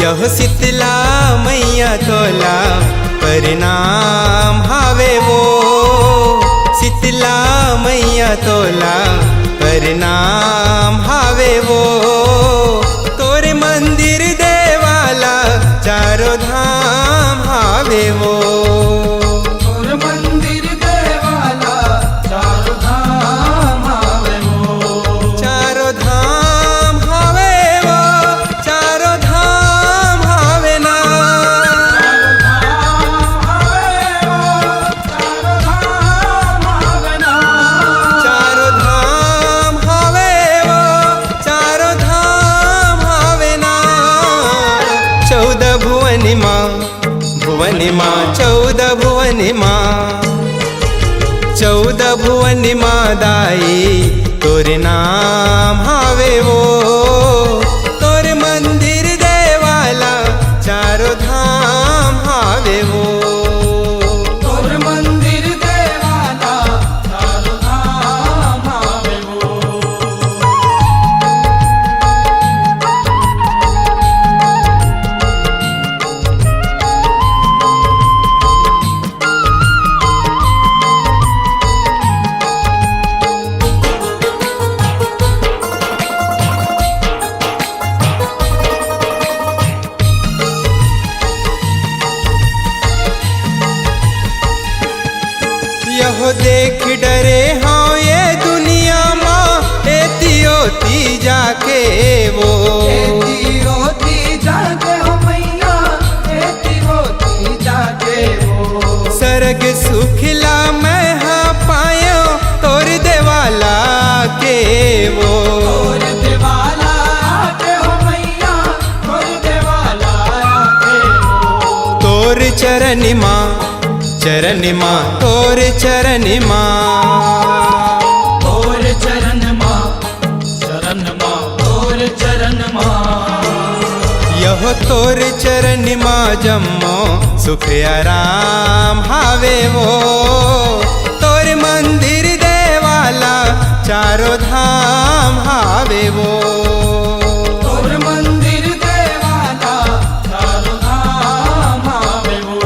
यह शीतला मैया तोला परिणाम हावे वो। शीतला मैया तोला परिणाम हावे वो। तोरे मंदिर देवाला चारों धाम हावे वो। तोरे मंदिर देवाला चारों धाम हावे वो। चारों धाम हावे वो। चारों धाम हावे ना। चारों धाम हावे वो। चारों धाम हावे ना। 14 भुवनी माँ 14 भुवनी माँ 14 भुवनी माँ दाई तोरे नाम हावे वो। तोरे मंदिर देवाला चारों धाम हावे वो। तोरे मंदिर देवाला चारों धाम हावे वो। यहो देख डरे हाँ ये दुनिया माँ एती ओती जाके वो। एती होती जाके हो मैया एती होती जाके वो। सरग सुखला मैं हाँ पायो तोर देवाला के वो। तोर देवाला आके हो मैया तोर देवाला आके हो। तोर चरण माँ तोर चरण माँ। तोर चरण माँ तोर चरण माँ। यहो तोर चरण माँ जम्मो सुख आराम हावे वो। तोर मंदिर देवाला चारों धाम हावे वो। तोर मंदिर देवाला चारों धाम हावे वो।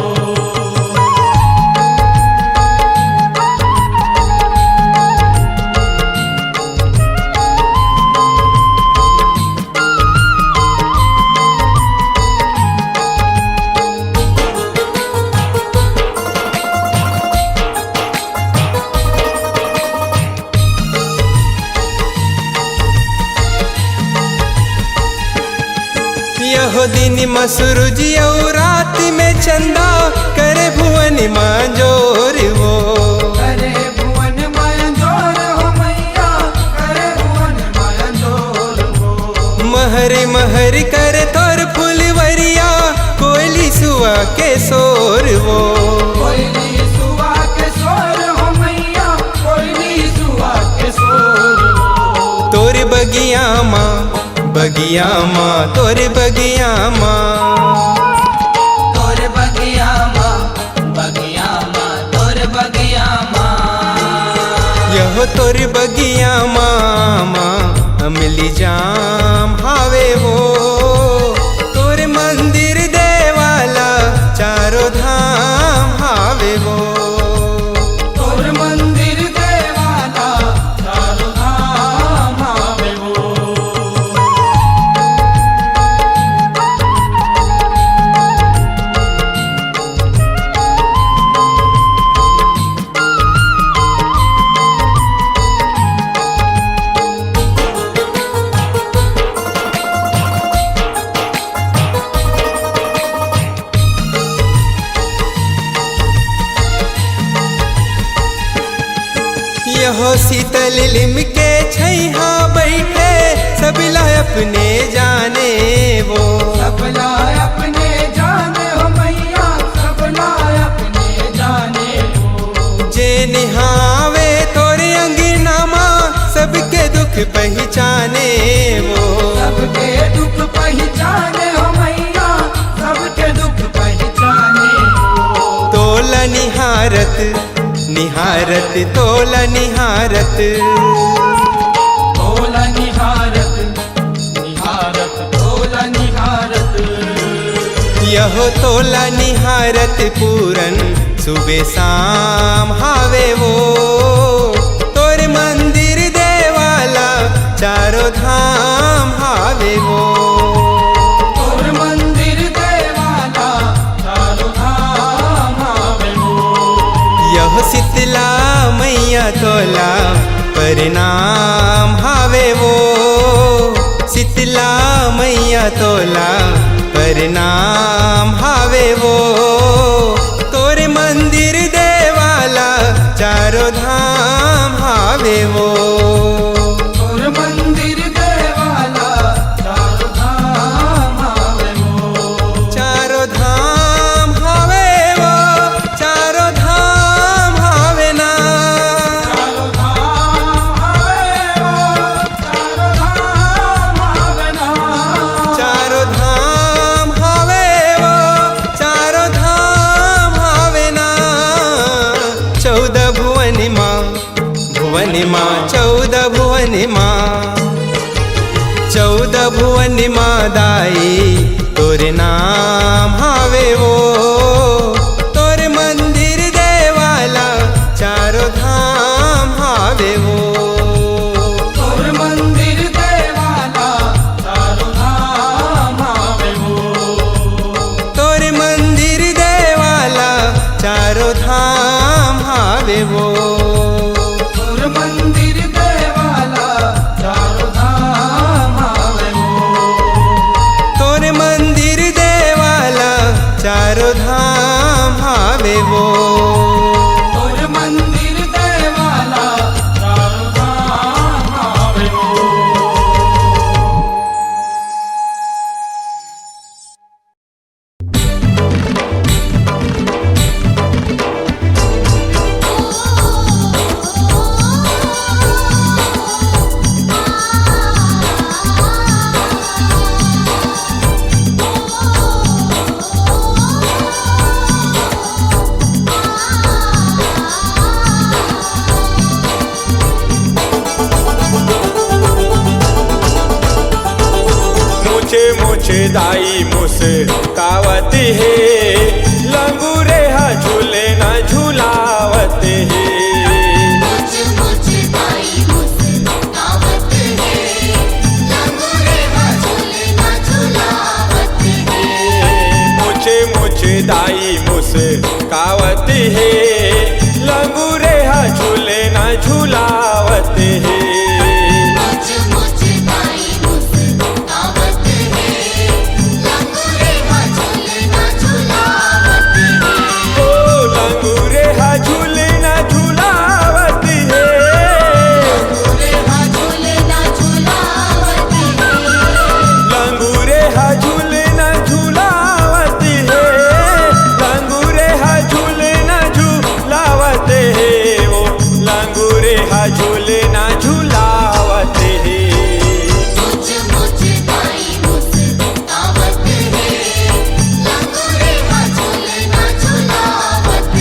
यहो दिन मसरूज और रात में चंदा करे भुवन मंजोर वो। करे भुवन मंजोर हो मैया करे भुवन मंजोर हो। महर महर कर तोर फुलवरिया कोयली सुआ के शोर वो। कोयली सुआ के शोर हो मैया कोयली सुआ के शोर हो। तोर बगिया माँ तोर बगिया माँ। तोर बगिया माँ तोर बगिया माँ। यहो तोर बगिया माँ अमली जाम हावे वो। तोर मंदिर देवाला चारों धाम हावे वो। तोर मंदिर देवाला चारों धाम हावे वो। यहो शीतल लिम के छैहा बैठे सबला अपने जाने वो। सबला अपने जाने हो मैया सबला अपने जाने हो। जे निहावे तोरे अंगना माँ सबके दुख पहचाने वो। सबके दुख पहचाने हो मैया सबके दुख पहचाने हो। तोला निहारत तोला निहारत। तोला निहारत तोला निहारत। यहो तोला निहारत पूरन सुबह शाम हावे वो तोर मंदिर देवाला चारों धाम हावे वो तोर मंदिर देवाला चारों धाम हावे वो यह शीतला मैया तोला परिणाम हावे वो शीतला मैया तोला परिणाम हावे वो तोरे मंदिर देवाला चारों धाम हावे वो तोर मंदिर देवाला चारों धाम हावे वो चारों धाम हावे वो चारों धाम हावे ना चारों धाम हावे वो चारों धाम हावे ना चारों धाम हावे वो चारों धाम हावे ना 14 भुवनि माँ 14 भुवनि माँ 14 भुवनि माँ दाई तोरे नाम हावे वो तोरे मंदिर देवाला चारों धाम हावे वो तोर मंदिर देवाला चारों धाम हावे वो तोरे मंदिर देवाला चारों धाम हावे वो तोर मंदिर देवाला चारों धाम हावे वो तोरे मंदिर देवाला चारों धाम हावे वो तोर मंदिर देवाला चारों धाम हावे वो मुझे दाई मुस्कावती है लंगूरे हा झूले ना झूलावते है मुझे दाई मुस्कावत है लंगूरे हा झूले ना झूलावत है मुझे दाई मुस्कावती है लंगूरे हा झूले ना झूलावते है मुझे दाई मुस्कावत है लंगूरे हा झूले ना झूलावत है ओ लंगूरे हा झूले ना झूलावती है लंगूरे हा झूले ना झूलावत है लंगूरे हा झूले ना झूलावती है लंगूरे हा झूले ना झूलावते है ओ लंगूरे हा झूले ना झूलावते है मुझे दाई मुस्कावत है लंगूरे हा झूले ना झूलावत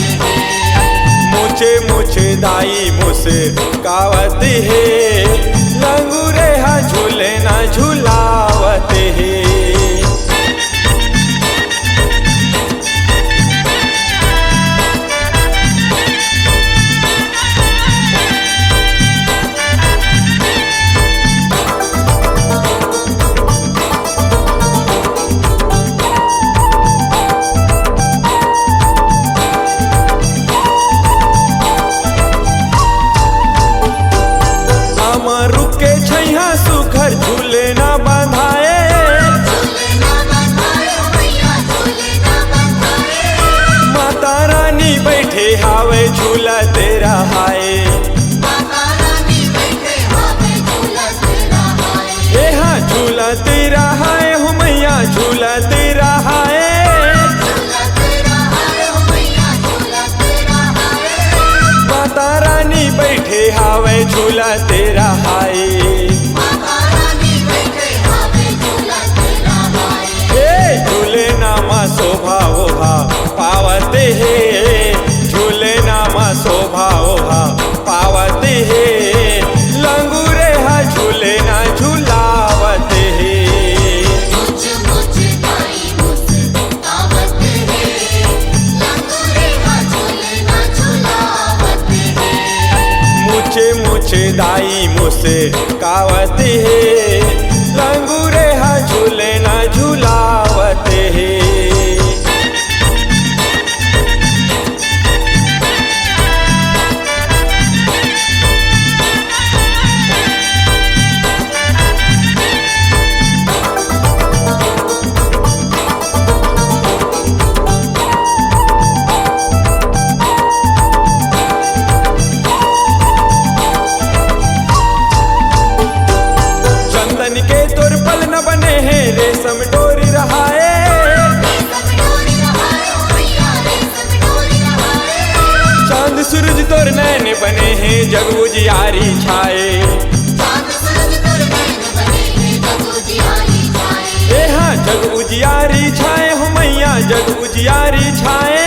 है मुझे दाई मुस्कावती है लंगूरे हा झूले ना झूलावते है अमर के छैया सुखर झूले ना बंधाए मुझे दाई मुस्कावती है लंगूरे हा झूले ना झूलावते है। के तोर पल न बने हैं रेशम डोरी रहाए, चांद सूरज तोर नैन बने हैं जग उजियारी छाए। ए हाँ जग उजियारी छाए हो मैया जग उजियारी छाए।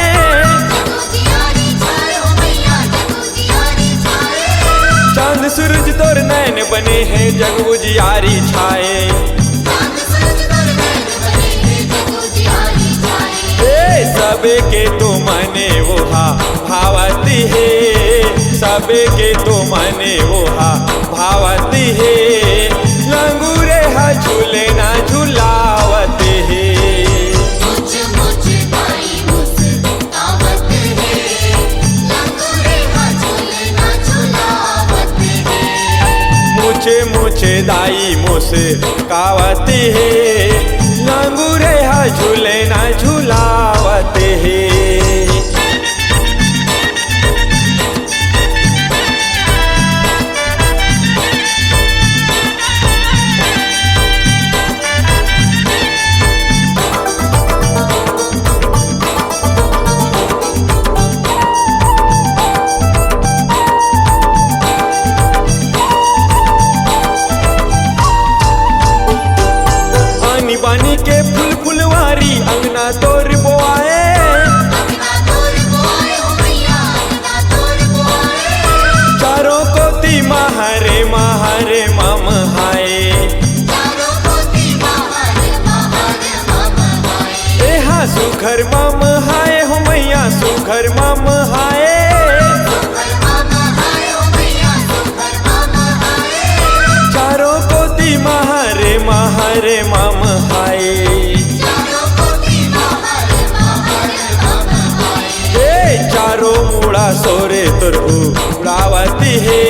चांद सूरज तोर नैन बने हैं जग उजियारी छाए। सबे के तो मने वो हा भावती है, सबे के तो मने वो हा भावती है लंगूरे हा झूले ना झूलावते है। मुझे दाई मुस्कावती है लंगूरे हा झूले ना झूलावते है। पानी के फूल फुलवारी अंगना तोर बोआए, चारों कोती महारे महारे माम हाय। ए हाँ सुघर माम हाय हो मैया सुघर माम हाय। चारों कोती महारे महारे माम हाय। चारों मूड़ा सोरे तुर उड़ावती है,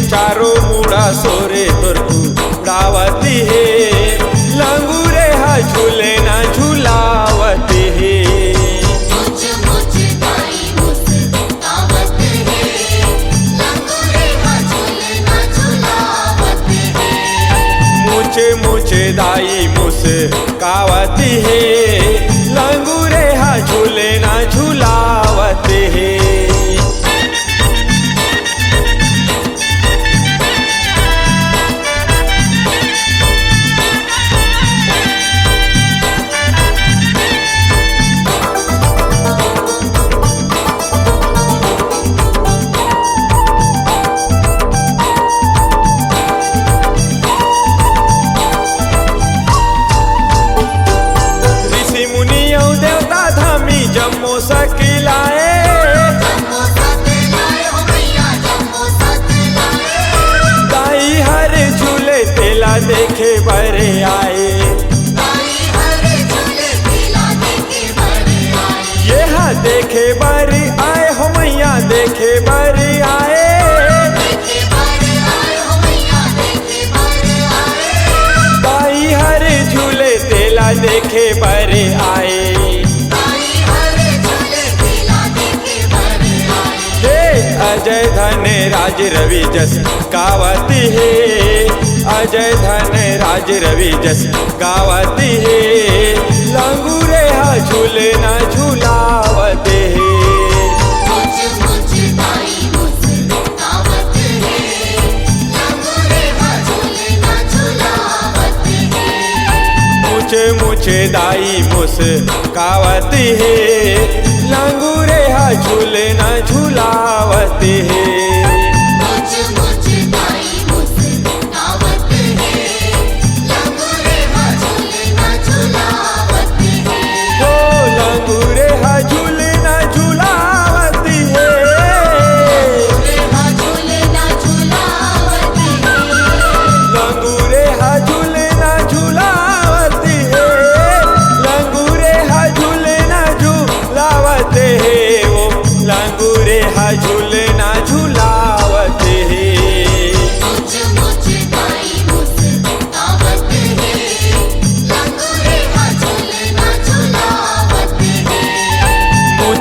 चारों मूड़ा सोरे तुर उड़ावती है लंगूरे हा झूले ना झूलावती है। मुझे दाई मुस्कावती है लंगूरे हा झूले ना झूलावते है। जम्मू सकिलाए दाई हर झूले तेला देखे बरे आए। ये हाँ देखे बरे आए हो मैया देखे बरे आए। दाई हर झूले तेला देखे बरे आए। अजय धन राज रवि जस गावती है, अजय धन राज रवि जस गावती है लंगूरे हा झूले ना झूलावते है। मुझे दाई मुस्कावती है लंगूरे हा झूले ना झूलावते है। लंगूरे हा झूले ना झूलावती है।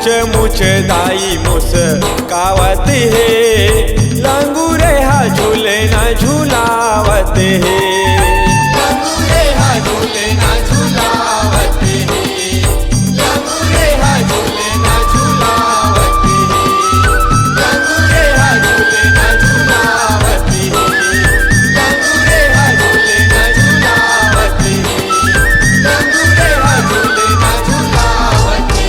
मुछ मुछ दाई मुस्कावत है लंगूरे हा झूले ना झूलावत है लंगूरे हा झूले ना झूलावत है लंगूरे हा झूले ना झूलावत है लंगूरे हा झूले ना झूलावत है लंगूरे हा झूले ना झूलावत है लंगूरे हा झूले ना झूलावत है।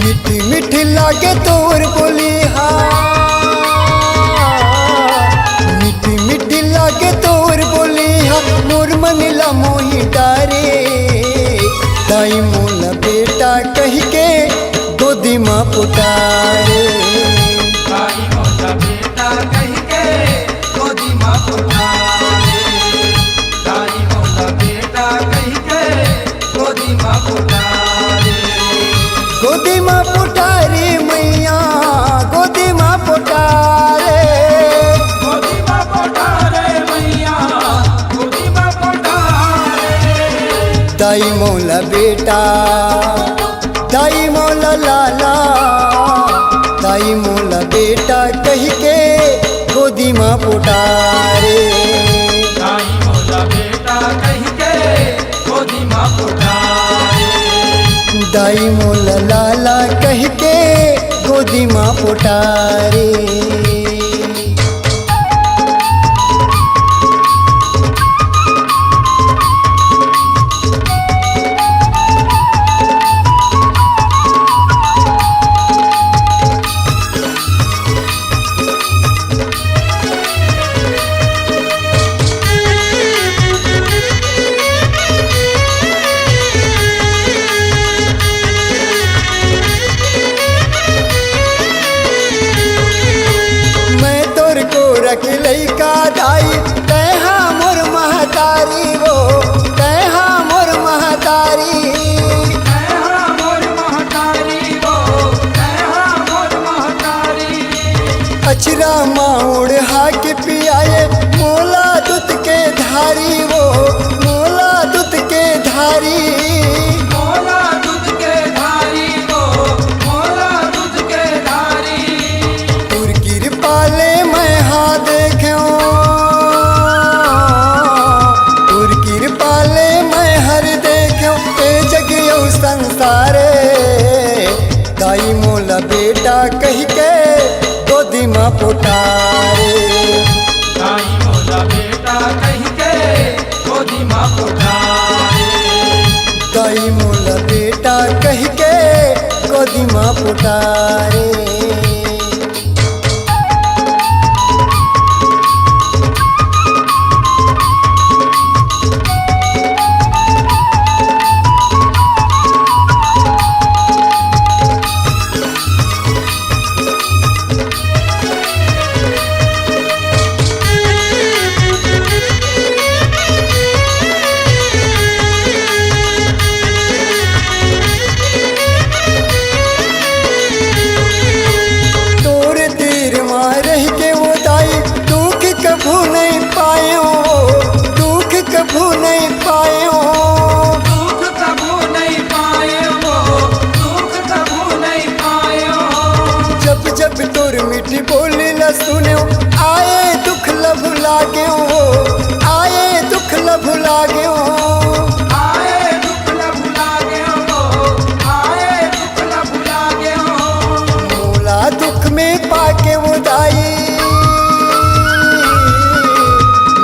मीठी मीठी लागे तोर बोली हा मीठी मीठी लागे तोर बोली हा मोर मनला मोही डारे दाई मोला बेटा कही के गोदी माँ पुटारे दाई मोला बेटा कही के गोदी माँ पुटारे दाई मोला बेटा कही के गोदी माँ पुटारे गोदी माँ पुटारे मैया गोदी माँ पुटारे गोदी माँ पुटारे मैया गोदी माँ पुटारे दाई मोला बेटा दाई मोला लाला दाई मोला बेटा कही के गोदी माँ पुटारे दाई मोला बेटा कही के गोदी माँ पुटारे दाई मोला लाला कही के गोदी माँ पुटारे मैं तोर को रख लैका दाई तैहा मोर महतारी वो तैहा मोर महतारी ऐहा मोर महतारी वो ऐहा मोर महतारी अचरा माउड़ हाके पियाए मोला दूध के धारी वो मोला दूध के धारी मोला दूध के धारी वो मोला दूध के धारी तुर कृपाले मैं हाँ देखूं तुर कृपाले मैं हर देखूं ए जगियो संसारे दाई मोला बेटा कही के गोदी माँ पुटारे दाई मोला बेटा कही के गोदी माँ पुटारे दाई मोला बेटा कही के गोदी माँ पुटारे तोर तीर मार के वो दाई दुख कभू नहीं पायो दुख कभू नहीं पायो दुख कभू नहीं पाए वो दुख कभू नहीं पायो जब जब तोर मीठी बोली ल सुनो आए दुख ल भुला गयो आए दुख ल भुला गयो आए दुख न भुला गयो वो आए दुख न भुला गयो मोला दुख में पाके वो दाई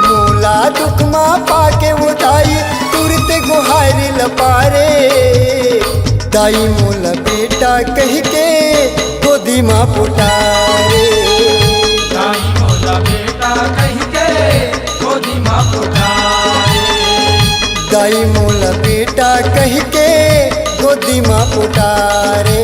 मोला दुख माँ पाके वो दाई तुरते गुहारी लपारे दाई मोला बेटा कही के गोदी माँ पुटारे दाई मोला बेटा कही के गोदी माँ पुटारे दाई मोला बेटा कही के गोदी माँ पुटारे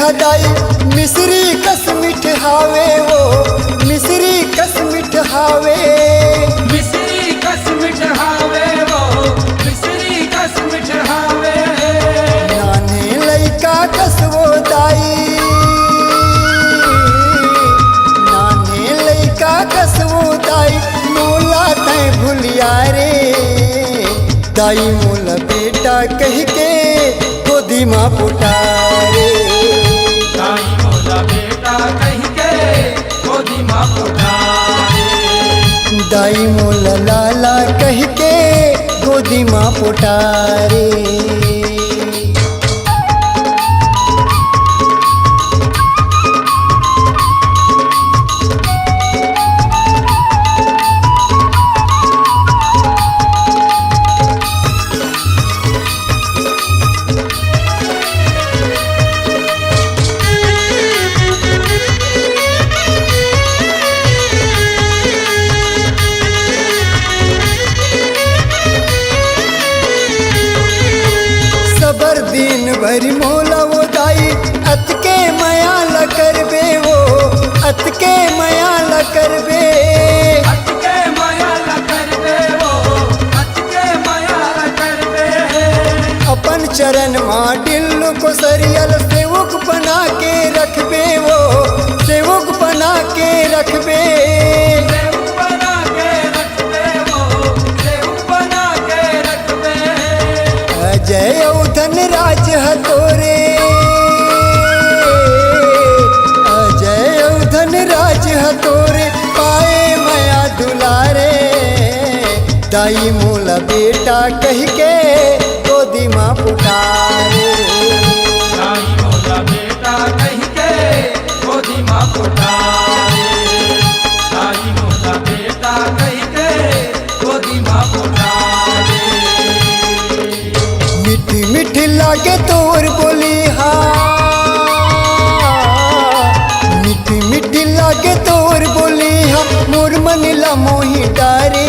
हदाई मिश्री कस मिठावे वो मिश्री कस मिठावे मिश्री कस मिठावे वो मिश्री कस मिठावे नाने लइका कस वो दाई नाने लइका कस वो दाई मोला तय भूलिया रे दाई मोला बेटा कह के गोदी माँ पुटारे दाई मोला बेटा कह के गोदी माँ पुटारे दाई मोला लाला कह के गोदी माँ पुटारे सबर दिन भरी मोला वो दाई अत के मया ल करबे वो अत के मया ल करबे अटके माया ल करबे वो अटके माया ल करबे अपन चरण माँ दिल को सरियल सेवक बना के रखबे वो सेवक बना के रखबे सेवक बना के रखबे वो सेवक बना के रखबे अजय धन राज हतोरे अजय धन राज हतोरे पाए मया दुलारे दाई मोला बेटा कह के गोदी माँ पुकारे दाई मोला बेटा कह के गोदी माँ पुटारे दाई मोला बेटा कह के गोदी माँ पुटारे मिठी मिठी लागे तोर बोली हा मिठी मिठी लागे तोर बोली हा मोर मनिला मोही डारे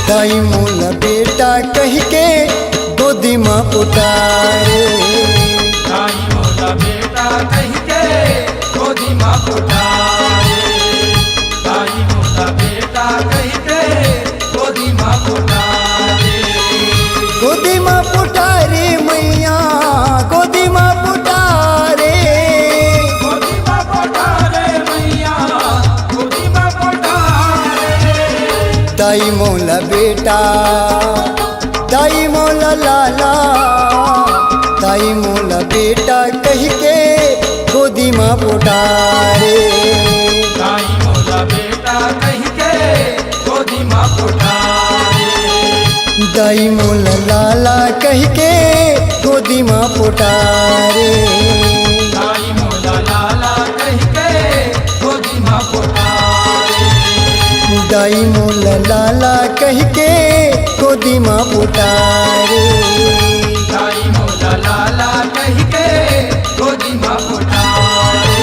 दाई मोला बेटा कह के गोदी माँ पुटारे दाई मोला बेटा कह के गोदी माँ पुटारे दाई मोला बेटा कह के गोदी माँ पुटारे गोदी माँ पुटारे मैया गोदी माँ पुटारे गोदी माँ पुटारे मैया गोदी माँ पुटारे दाई मोला बेटा दाई मोला लाला दाई मोला बेटा कह के गोदी माँ पुटारे दाई मोला बेटा कह के गोदी माँ पुटारे दाई मोला लाला कह के गोदी माँ पुटारे दाई मोला लाला कह के गोदी माँ पुटारे दाई मोला लाला कह के गोदी माँ पुटारे दाई मोला लाला कह के गोदी माँ पुटारे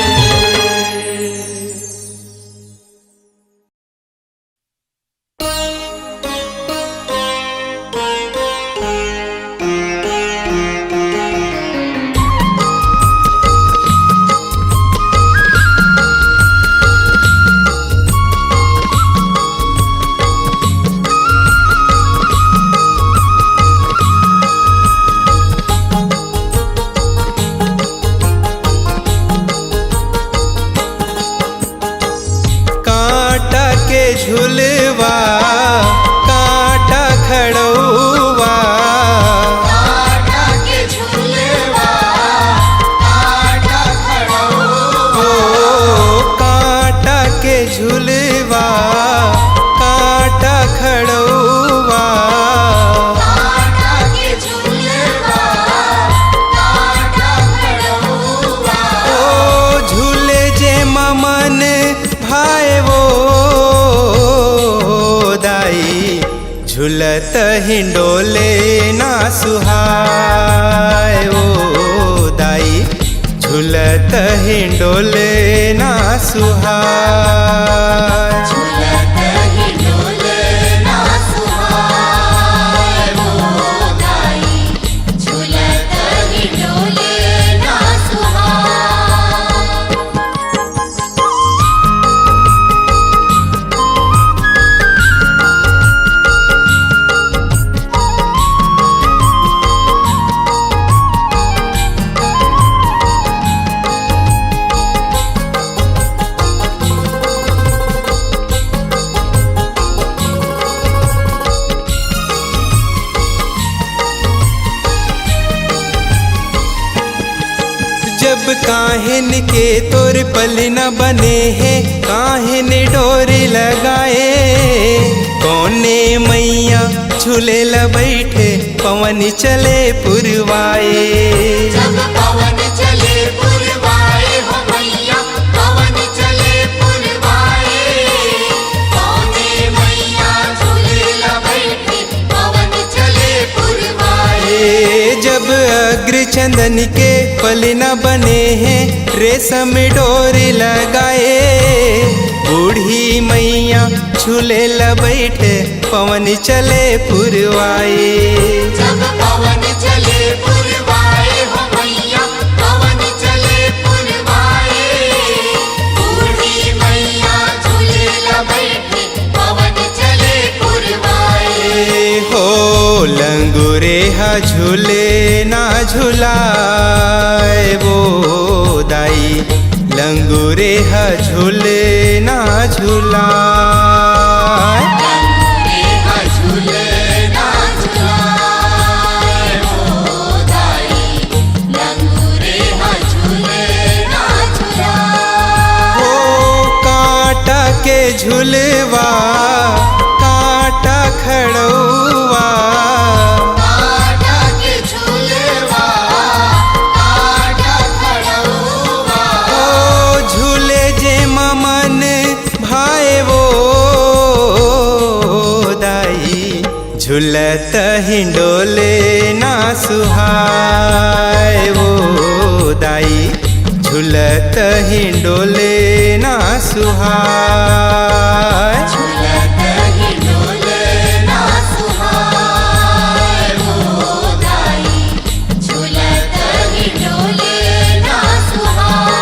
झुलवा काटा खड़ौवा काटा के झूलवा काटा खड़ौवा ओ काटा के झुलवा काटा खड़ौवा काटा के झूलवा काटा खड़ौवा ओ झूले जे ममन भाई वो दाई झूलत हिंडोले ना सुहाय ओ दाई झूलत हिंडोले ना सुहाय झूलत हिंडोले ना सुहाय वो दाई झूलत हिंडोले ना सुहाय काहेन के तोर पल न बने हैं, काहेन डोरी लगाए। कौने मैया झूले ल बैठे, पवन चले पुरवाए। जब पवन चले पुरवाए हो मैया, पवन चले पुरवाए। कौने मैया झूले ल बैठे, पवन चले पुरवाए। जब अग्र चंदन के पल न बने हैं, रेशम डोरी लगाए। बूढ़ी मैया झूले ल बैठे, पवन चले पुरवाए। जब पवन चले पुरवाए हो मैया, पवन चले पुरवाए। बूढ़ी मैया झूले ल बैठे, पवन चले पुरवाए। हो लंगूरे हा झूले ना झूलाए वो दाई, लंगूरे हा झूले ना झूलाए। लंगूरे हा झूले ना झूलाए हो दाई, लंगूरे हा झूले ना झूलाए। हो कांटा के झूलवा, कांटा खड़ौआ। कांटा के झूलवा, कांटा खड़ौआ। ओ झूले जे मन भाए वो दाई, झूलत हिंडोले ना सुहाए वो दाई, झूलत हिंडोले ना सुहाए। झूलत हिंडोले ना सुहाए हो दाई, झूलत हिंडोले ना सुहाए।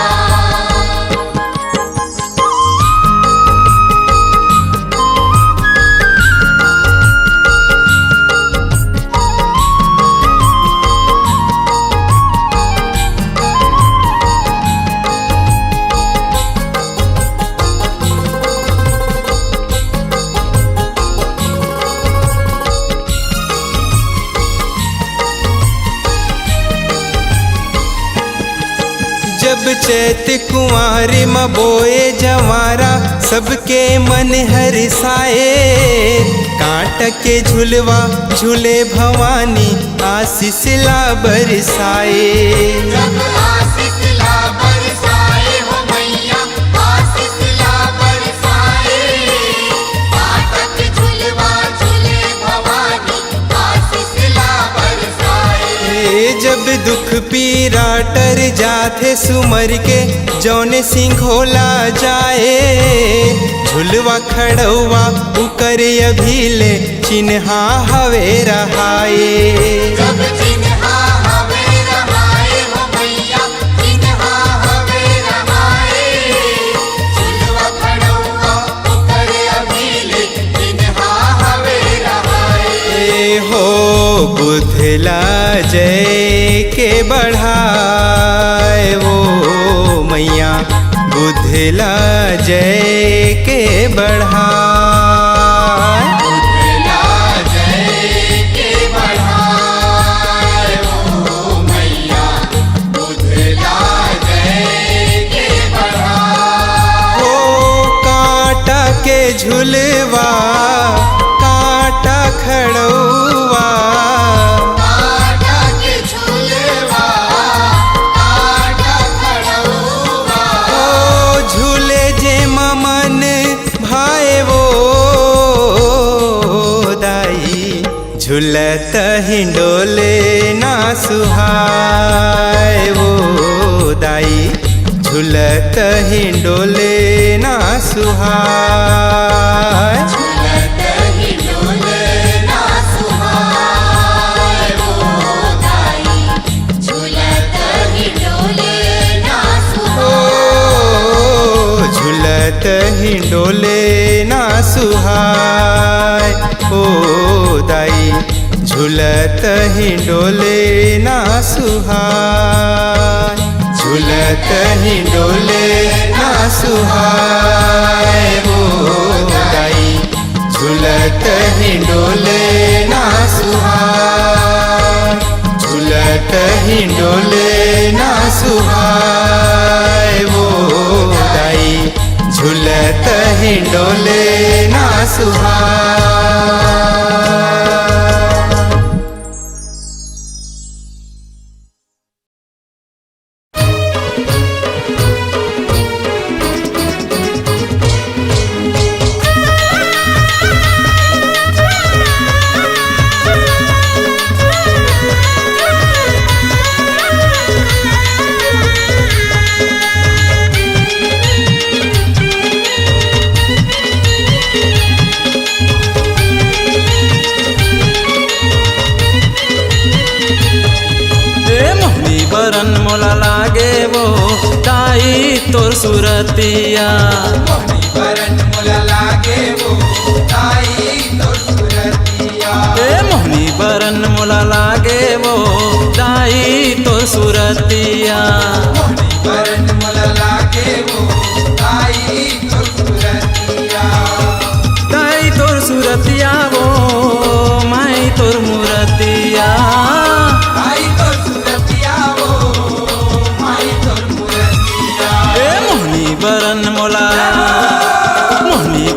जब चैत कुंवारे म बोए जवारा, सबके मन हरसाए। कांट के झुलवा झूले भवानी, आशीष ला बरसाए। जब आशीष ला बरसाए हो मैया, आशीष ला बरसाए। कांट के झुलवा झूले भवानी, आशीष ला बरसाए। जब दुख पीरा टर जाथे सुमर के, जौने सिंघोला जाए। झुलवा खड़ौआ उकर अभिले, चिन्हा हवे रहाए। जब चिन्हा हवे रहाए हो मैया, चिन्हा हवे रहाए। झुलवा खड़ौआ उकर अभिले, चिन्हा हवे रहाए। हो बुधला जय के बढ़ाए वो मैया, बुधला जय के बढ़ाए। बुधला जय के बढ़ाए हो मैया, बुधला जय के बढ़ाए। हो कांटा के झुलवा, कांटा खड़ौआ। कांटा के झुलवा, कांटा खड़ौआ। ओ झूले जे मन भाए वो दाई, झूलत हिंडोले ना सुहाए वो दाई, झूलत हिंडोले ना सुहाए। झूलत हिंडोले ना सुहाए हो दाई, झूलत हिंडोले ना सुहाए। झूलत हिंडोले ना सुहाए ओ दाई, झूलत हिंडोले ना सुहाए। झूलत हिंडोले ना सुहाए ओ दाई, झूलत हिंडोले ना सुहाए। झूलत हिंडोले ना सुहाए वो दाई झूलत हिंडोले ना सुहाए। बरन मोला लागे वो दाई तोर सुरतिया, बरन मोला लागे वो दाई तोर सुरतिया। मोहनी बरन मोला लागे वो दाई तोर सुरतिया, बरन मोला लागे वो दाई तोर सुरतिया। दाई तोर सुरतिया वो माई तोर मुरतिया, मोहनी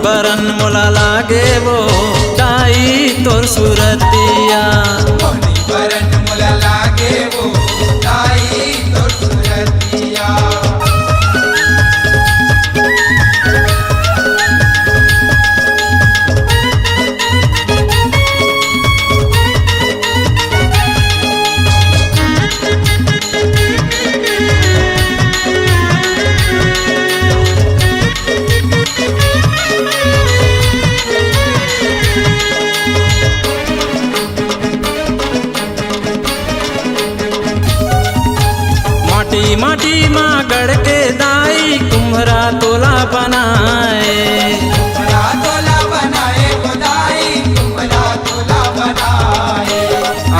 बरन मोला लागे वो दाई तोर सुरतिया, बरन मोला लागे वो दाई तोर सुरतिया। माटी माँ गढ़ के दाई कुम्हरा तोला बनाए, तोला बनाए वो दाई कुम्हरा तोला बनाए।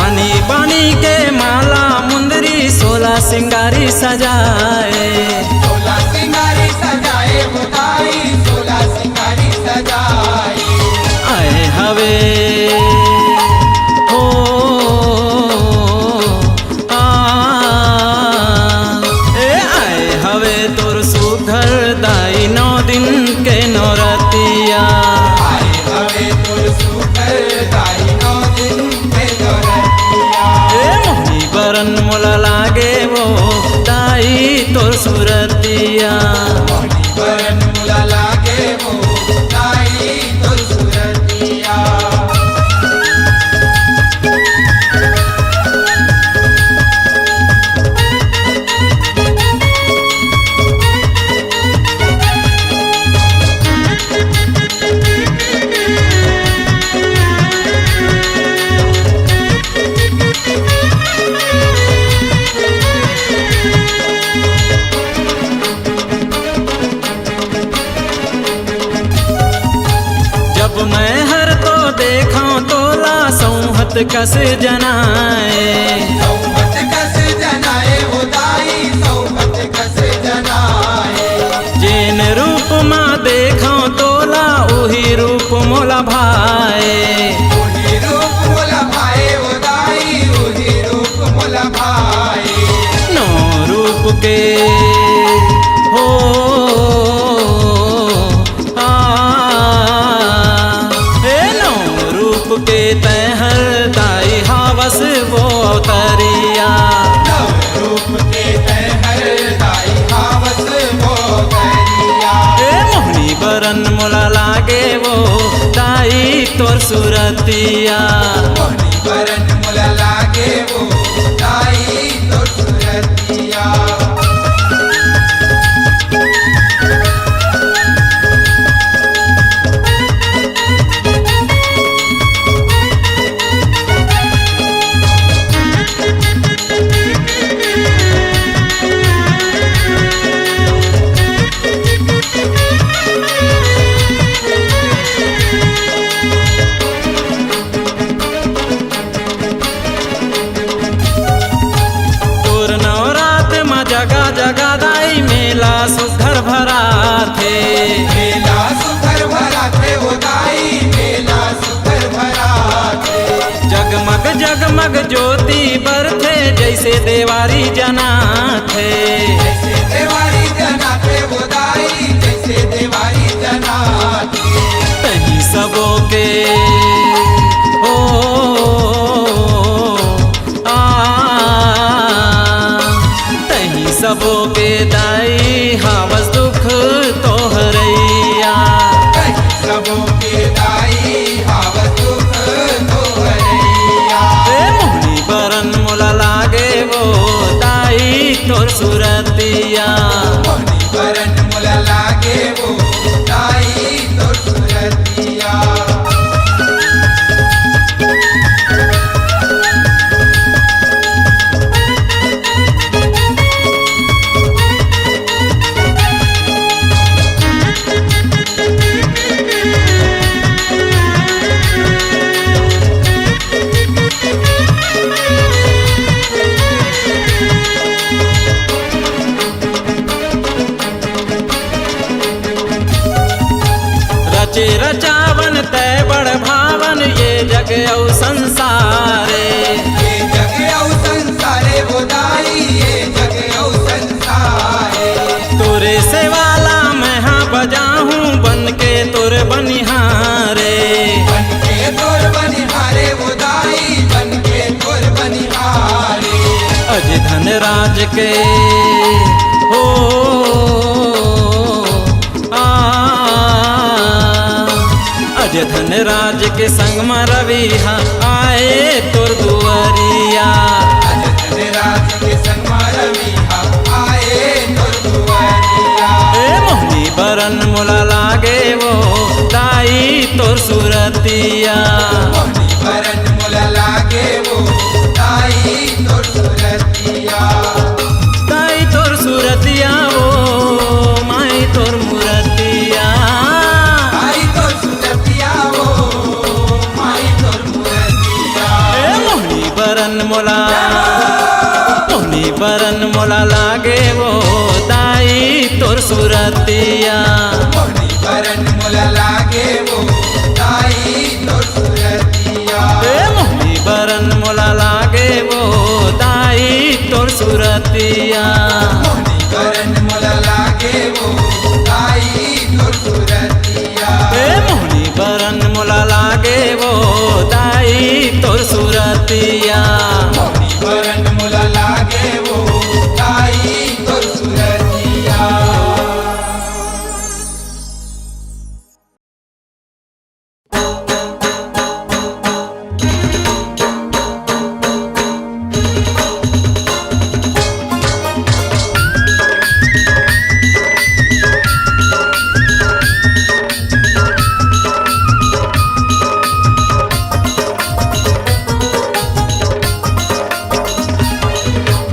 आनी बानी के माला मुंदरी सोला सिंगारी सजाए, सोला सिंगारी सजाए वो दाई सोला सिंगारी सजाए। आए हवे मोला लागे वो दाई तोर सुरतिया, बरन मोला लागे वो दाई तोर सुरतिया। सौहत कस जनाए, सौहत कस जनाए वो दाई सौहत कस जनाए। जेन रूप माँ देखो तोला उही रूप मोला भाए, उही रूप मोला भाए वो दाई उही रूप मोला भाए। नौ रूप के हो के तहर दाई हावस वो अवतरिया, रूप के तहर दाई हावस वो अवतरिया। मोहनी बरन मोला लागे वो दाई तोर सुरतिया, मोहनी बरन मोला लागे वो दाई तोर सुरतिया। सुधर भरा थे, मेला सुधर भरा थे वो दाई मेला सुधर भरा थे। जगमग जगमग ज्योति बरथे जैसे जैसे देवारी जना थे। जैसे देवारी जना थे वो दाई, जैसे देवारी जना थे। तही सबों के ओ तही सबों के दाई हावस दुख तोहरैया। सबों के दाई हावस दुख तोहरैया। मोहनी बरन मोला लागे वो दाई तोर सुरतिया। मोहनी बरन मोला लागे वो दाई तोर सुरतिया। रचे रचावन तय बड़ भावन ये जग औ संसारे। ये जग औ संसारे वो दाई, ये जग औ संसारे। तोरे से वाला मैं हाँ बजाहूँ बन के तोर बनिहारे। बन के तोर बनिहारे वो दाई, बन के तोर बनिहारे। अज धनराज के हो अज धनराज के संग में रविहा आए तोर दुआरिया। अज धनराज के संग में रविहा आए तोर दुआरिया। ए मोहनी बरन मोला लागे वो दाई तोर सुरतिया। मोहनी बरन मोला लागे वो दाई तोर सुरतिया। दाई तोर सुरतिया वो माई तोर मुरतिया। आई तोर सुरतिया वो माई तोर मुरतिया। ए मोहनी बरन मोला लागे वो दाई तोर सुरतिया। मोहनी बरन मोला लागे वो दाई तोर सुरतिया। ए मोहनी बरन मोला लागे वो दाई तोर सुरतिया। मोहनी बरन मोला लागे वो दाई तोर सुरतिया। ए मोहनी बरन मोला लागे वो दाई तोर सुरतिया। मोहनी बरन मोला लागे वो दाई तोर सुरतिया।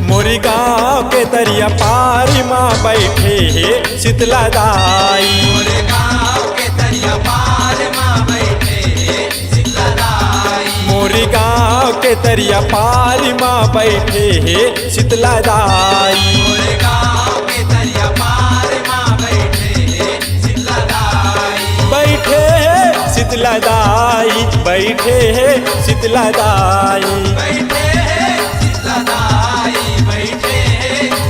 मोरी गाँव के तरिया पारी माँ बैठे हे शीतला दाई। मोरे गाँव के तरिया पार माँ बैठे शीतला दाई। मोरी गाँव के तरिया पारी माँ बैठे हे शीतला दाई। मोरे गाँव के तरिया पार माँ बैठे शीतला दाई। बैठे हे शीतला दाई, बैठे हे शीतला दाई। बैठे शीतला दाई, बैठे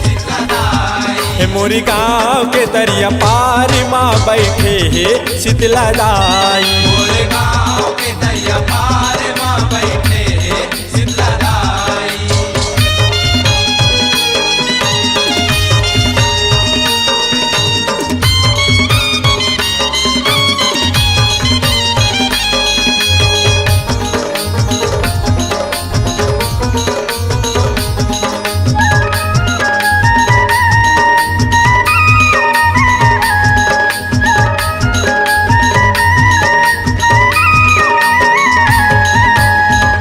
शीतला दाई। हे मोरी गाँव के तरिया पारी माँ बैठे हे शीतला दाई। मोरे गाँव के तरिया पार माँ बैठे शीतला दाई।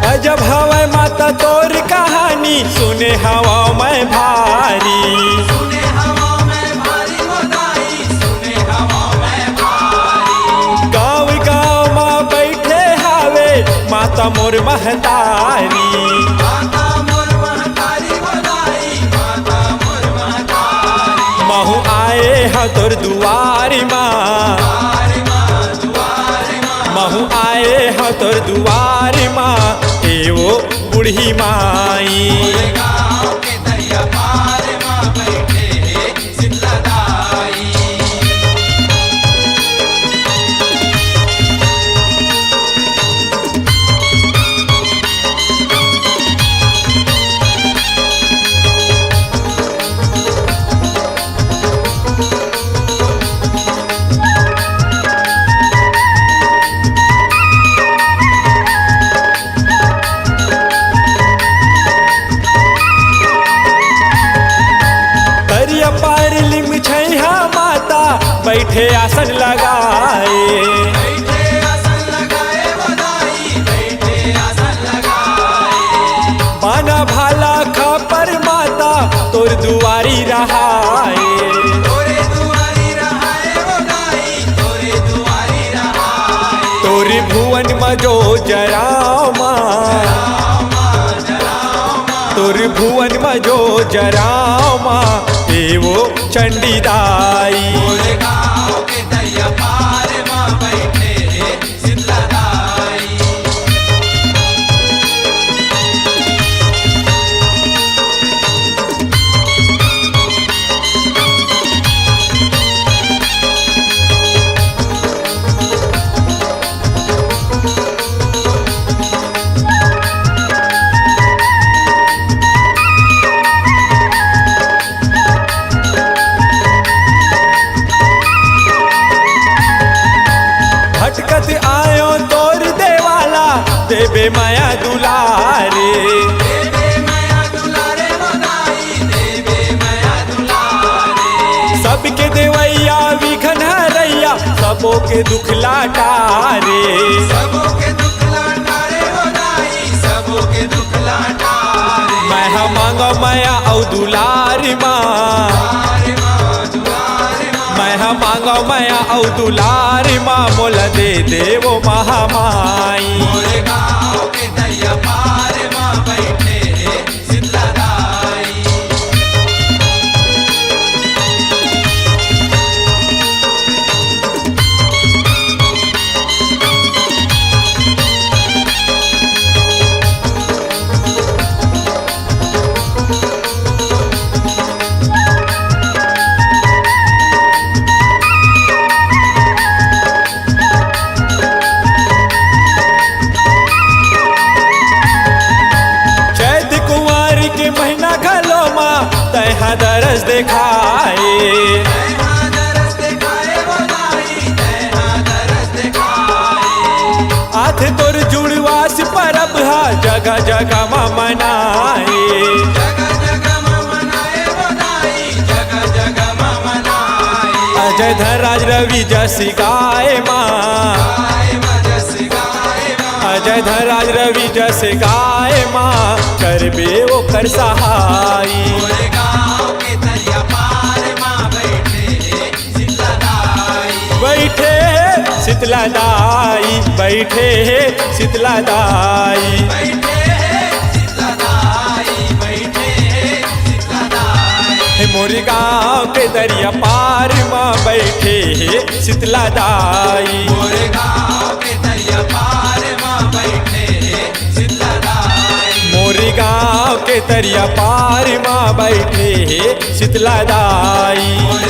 अजब हवा माता तोर कहानी सुने हवा में भारी। सुने हवा में भारी वो दाई, सुने हवा में भारी। गाँव गाँव माँ बैठे हावे माता मोर महतारी। माता मोर महतारी वो दाई, माता मोर महतारी। महू आए हा तोर दुआरी माँ, महू आए हा तोर दुआरी माँ। ए वो बूढ़ी माई, गाँव बैठे आसन लगाए। बैठे आसन लगाए बधाई, बैठे आसन लगाए। बाना भाला खापर माता तोर दुआरी रहाए। तोरे दुआरी रहाए बधाई, तोरे दुआरी रहाए। तोरी भुवन मजो जरामा, तोरी भुवन मजो जरामा एवो चंडीदाई। मोरे गाँव के दैया पार माँ बैठे शीतला दाई। भटकत आयो तोर देवाला देवे माया दुलारे। देवे माया दुलारे बधाई, देवे माया दुलारे। सबके देवैया विघन हरैया सबो के दुख लाटारे। सबों के दुख लाटारे बधाई, सबों के दुख लाटारे। मैं मांगो माया औ दुलारी माँ, दुलारे माँ, दुलारे माँ। मैं मांगो माया औ दुलारी माँ मोल दे देवो महामाई। मोरे गाँव के दैया पार माँ बैठे शीतला दाई। चैत कुंवारी के महीना घलो माँ तैहा दरस देखाए। तैहा दरस दिखाए बधाई, तैहा दरस दिखाए। आथ तोर जुड़वास परब हा जगह जगह माँ मनाए। जगह जगह माँ मनाए बधाई, जगह जगह माँ मनाए। अजय धनराज रवि जस गाए माँ, गाए माँ जस गाए माँ। अजय धनराज रवि जस गाए माँ करबे वो कर सहाई। मोरे गाँव के दैया पार माँ बैठे शीतला दाई। बैठे शीतला दाई, बैठे शीतला दाई। बैठे शीतला दाई, बैठे शीतला दाई। हे मोरी गाँव के दरिया पार माँ बैठे शीतला दाई। मोरे गाँव के दैया पार माँ बैठे शीतला दाई। मोरी गाँव के दरिया पार माँ बैठे शीतला दाई।